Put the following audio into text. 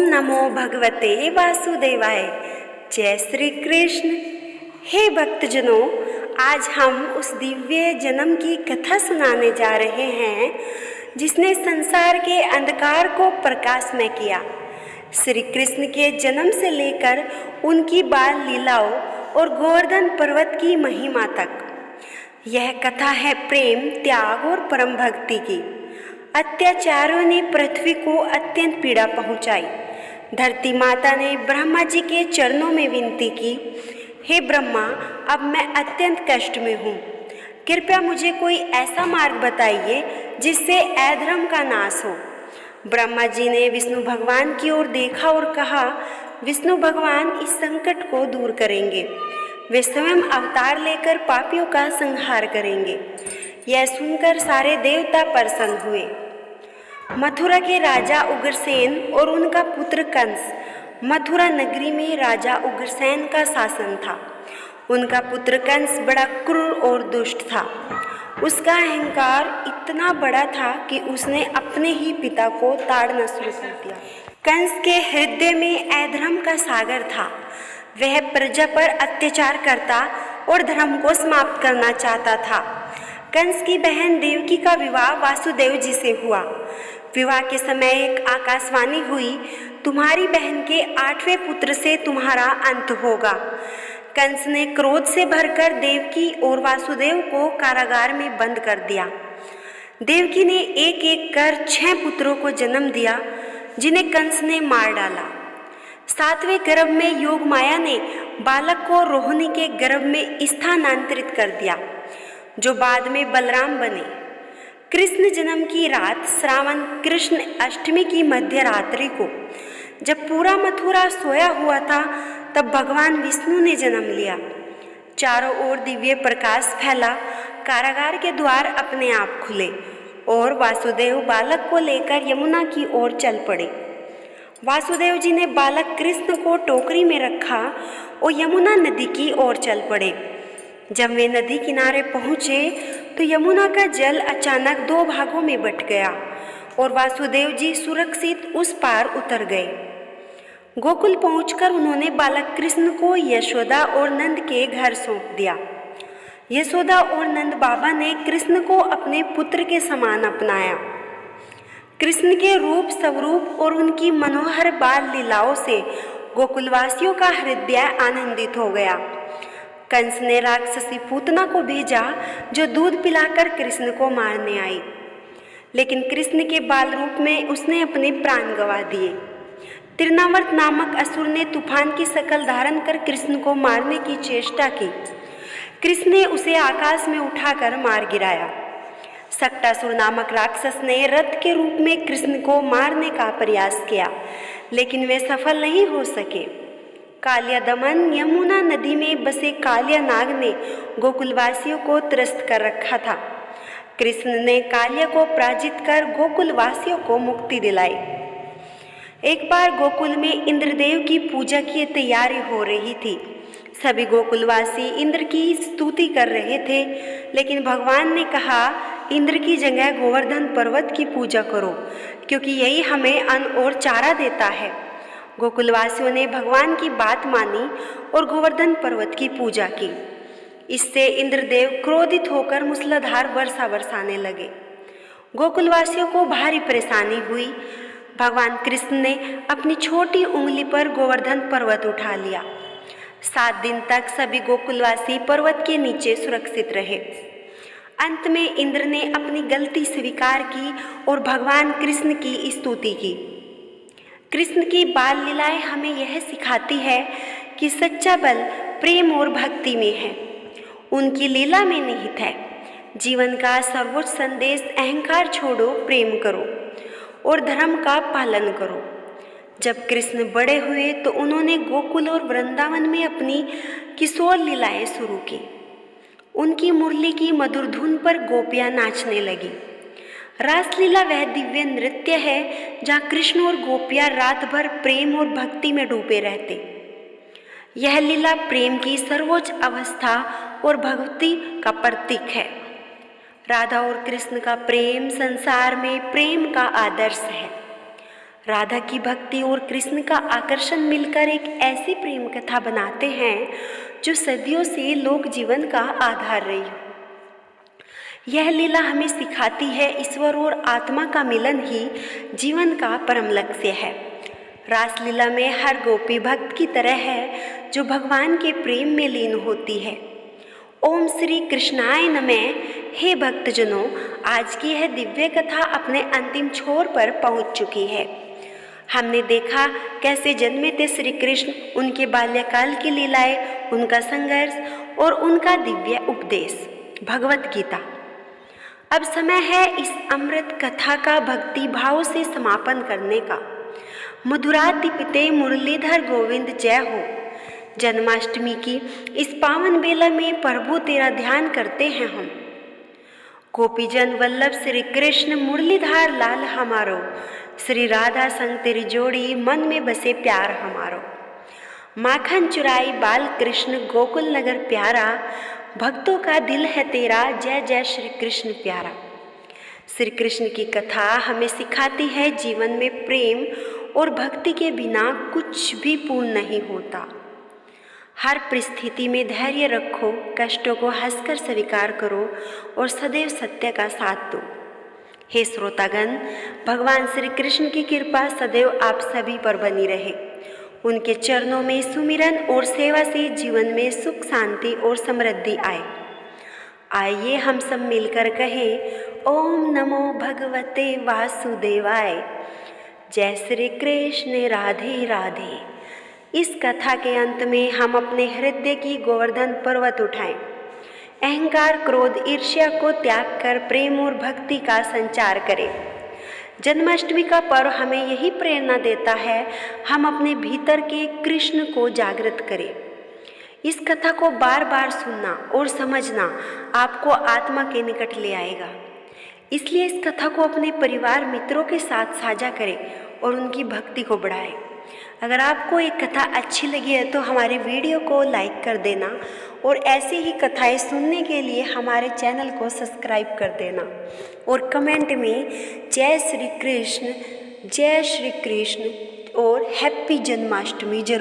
नमो भगवते वासुदेवाय। जय श्री कृष्ण। हे भक्तजनों, आज हम उस दिव्य जन्म की कथा सुनाने जा रहे हैं जिसने संसार के अंधकार को प्रकाशमय किया। श्री कृष्ण के जन्म से लेकर उनकी बाल लीलाओं और गोवर्धन पर्वत की महिमा तक। यह कथा है प्रेम, त्याग और परम भक्ति की। अत्याचारियों ने पृथ्वी को अत्यंत पीड़ा पहुंचाई। धरती माता ने ब्रह्मा जी के चरणों में विनती की, हे ब्रह्मा, अब मैं अत्यंत कष्ट में हूँ, कृपया मुझे कोई ऐसा मार्ग बताइए जिससे अधर्म का नाश हो। ब्रह्मा जी ने विष्णु भगवान की ओर देखा और कहा, विष्णु भगवान इस संकट को दूर करेंगे। वे स्वयं अवतार लेकर पापियों का संहार करेंगे। यह सुनकर सारे देवता प्रसन्न हुए। मथुरा के राजा उग्रसेन और उनका पुत्र कंस। मथुरा नगरी में राजा उग्रसेन का शासन था। उनका पुत्र कंस बड़ा क्रूर और दुष्ट था। उसका अहंकार इतना बड़ा था कि उसने अपने ही पिता को ताड़ना शुरू कर दिया। कंस के हृदय में अधर्म का सागर था। वह प्रजा पर अत्याचार करता और धर्म को समाप्त करना चाहता था। कंस की बहन देवकी का विवाह वासुदेव जी से हुआ। विवाह के समय एक आकाशवाणी हुई, तुम्हारी बहन के 8वें पुत्र से तुम्हारा अंत होगा। कंस ने क्रोध से भरकर देवकी और वासुदेव को कारागार में बंद कर दिया। देवकी ने एक एक कर 6 पुत्रों को जन्म दिया, जिन्हें कंस ने मार डाला। 7वें गर्भ में योगमाया ने बालक को रोहिणी के गर्भ में स्थानांतरित कर दिया, जो बाद में बलराम बने। कृष्ण जन्म की रात श्रावण कृष्ण अष्टमी की मध्य रात्रि को, जब पूरा मथुरा सोया हुआ था, तब भगवान विष्णु ने जन्म लिया। चारों ओर दिव्य प्रकाश फैला। कारागार के द्वार अपने आप खुले और वासुदेव बालक को लेकर यमुना की ओर चल पड़े। वासुदेव जी ने बालक कृष्ण को टोकरी में रखा और यमुना नदी की ओर चल पड़े। जब वे नदी किनारे पहुँचे तो यमुना का जल अचानक 2 भागों में बंट गया और वासुदेव जी सुरक्षित उस पार उतर गए। गोकुल पहुंचकर उन्होंने बालक कृष्ण को यशोदा और नंद के घर सौंप दिया। यशोदा और नंद बाबा ने कृष्ण को अपने पुत्र के समान अपनाया। कृष्ण के रूप स्वरूप और उनकी मनोहर बाल लीलाओं से गोकुलवासियों का हृदय आनंदित हो गया। कंस ने राक्षसी पूतना को भेजा, जो दूध पिलाकर कृष्ण को मारने आई, लेकिन कृष्ण के बाल रूप में उसने अपने प्राण गंवा दिए। तिरनावर्त नामक असुर ने तूफान की शक्ल धारण कर कृष्ण को मारने की चेष्टा की। कृष्ण ने उसे आकाश में उठाकर मार गिराया। सक्टासुर नामक राक्षस ने रथ के रूप में कृष्ण को मारने का प्रयास किया, लेकिन वे सफल नहीं हो सके। कालिया दमन यमुना नदी में बसे कालिया नाग ने गोकुलवासियों को त्रस्त कर रखा था। कृष्ण ने कालिया को पराजित कर गोकुलवासियों को मुक्ति दिलाई। एक बार गोकुल में इंद्रदेव की पूजा की तैयारी हो रही थी। सभी गोकुलवासी इंद्र की स्तुति कर रहे थे, लेकिन भगवान ने कहा, इंद्र की जगह गोवर्धन पर्वत की पूजा करो, क्योंकि यही हमें अन्न और चारा देता है। गोकुलवासियों ने भगवान की बात मानी और गोवर्धन पर्वत की पूजा की। इससे इंद्रदेव क्रोधित होकर मूसलाधार वर्षा बरसाने लगे। गोकुलवासियों को भारी परेशानी हुई। भगवान कृष्ण ने अपनी छोटी उंगली पर गोवर्धन पर्वत उठा लिया। 7 दिन तक सभी गोकुलवासी पर्वत के नीचे सुरक्षित रहे। अंत में इंद्र ने अपनी गलती स्वीकार की और भगवान कृष्ण की स्तुति की। कृष्ण की बाल लीलाएं हमें यह सिखाती है कि सच्चा बल प्रेम और भक्ति में है, उनकी लीला में निहित है। जीवन का सर्वोच्च संदेश अहंकार छोड़ो, प्रेम करो और धर्म का पालन करो। जब कृष्ण बड़े हुए तो उन्होंने गोकुल और वृंदावन में अपनी किशोर लीलाएं शुरू की। उनकी मुरली की मधुर धुन पर गोपियां नाचने लगी। रासलीला वह दिव्य नृत्य है जहाँ कृष्ण और गोपियाँ रात भर प्रेम और भक्ति में डूबे रहते। यह लीला प्रेम की सर्वोच्च अवस्था और भक्ति का प्रतीक है। राधा और कृष्ण का प्रेम संसार में प्रेम का आदर्श है। राधा की भक्ति और कृष्ण का आकर्षण मिलकर एक ऐसी प्रेम कथा बनाते हैं जो सदियों से लोक जीवन का आधार रही हो। यह लीला हमें सिखाती है ईश्वर और आत्मा का मिलन ही जीवन का परम लक्ष्य है। रासलीला में हर गोपी भक्त की तरह है जो भगवान के प्रेम में लीन होती है। ओम श्री कृष्णाय नमः। हे भक्तजनों, आज की यह दिव्य कथा अपने अंतिम छोर पर पहुंच चुकी है। हमने देखा कैसे जन्मे थे श्री कृष्ण, उनके बाल्यकाल की लीलाएं, उनका संघर्ष और उनका दिव्य उपदेश भगवत गीता। अब समय है इस अमृत कथा का भक्ति भाव से समापन करने का। मधुराधिपिते मुरलीधर गोविंद जय हो। जन्माष्टमी की इस पावन बेला में प्रभु तेरा ध्यान करते हैं हम। गोपीजन वल्लभ श्री कृष्ण मुरलीधर लाल हमारो, श्री राधा संग तेरी जोड़ी मन में बसे प्यार हमारो। माखन चुराई बाल कृष्ण गोकुल नगर प्यारा, भक्तों का दिल है तेरा जय जय श्री कृष्ण प्यारा। श्री कृष्ण की कथा हमें सिखाती है जीवन में प्रेम और भक्ति के बिना कुछ भी पूर्ण नहीं होता। हर परिस्थिति में धैर्य रखो, कष्टों को हंसकर स्वीकार करो और सदैव सत्य का साथ दो। हे श्रोतागण, भगवान श्री कृष्ण की कृपा सदैव आप सभी पर बनी रहे। उनके चरणों में सुमिरन और सेवा से जीवन में सुख शांति और समृद्धि आए। आइए हम सब मिलकर कहें ओम नमो भगवते वासुदेवाय। जय श्री कृष्ण राधे राधे। इस कथा के अंत में हम अपने हृदय की गोवर्धन पर्वत उठाएं। अहंकार, क्रोध, ईर्ष्या को त्याग कर प्रेम और भक्ति का संचार करें। जन्माष्टमी का पर्व हमें यही प्रेरणा देता है, हम अपने भीतर के कृष्ण को जागृत करें। इस कथा को बार बार सुनना और समझना आपको आत्मा के निकट ले आएगा। इसलिए इस कथा को अपने परिवार मित्रों के साथ साझा करें और उनकी भक्ति को बढ़ाएं। अगर आपको एक कथा अच्छी लगी है तो हमारे वीडियो को लाइक कर देना और ऐसी ही कथाएं सुनने के लिए हमारे चैनल को सब्सक्राइब कर देना और कमेंट में जय श्री कृष्ण और हैप्पी जन्माष्टमी जरूर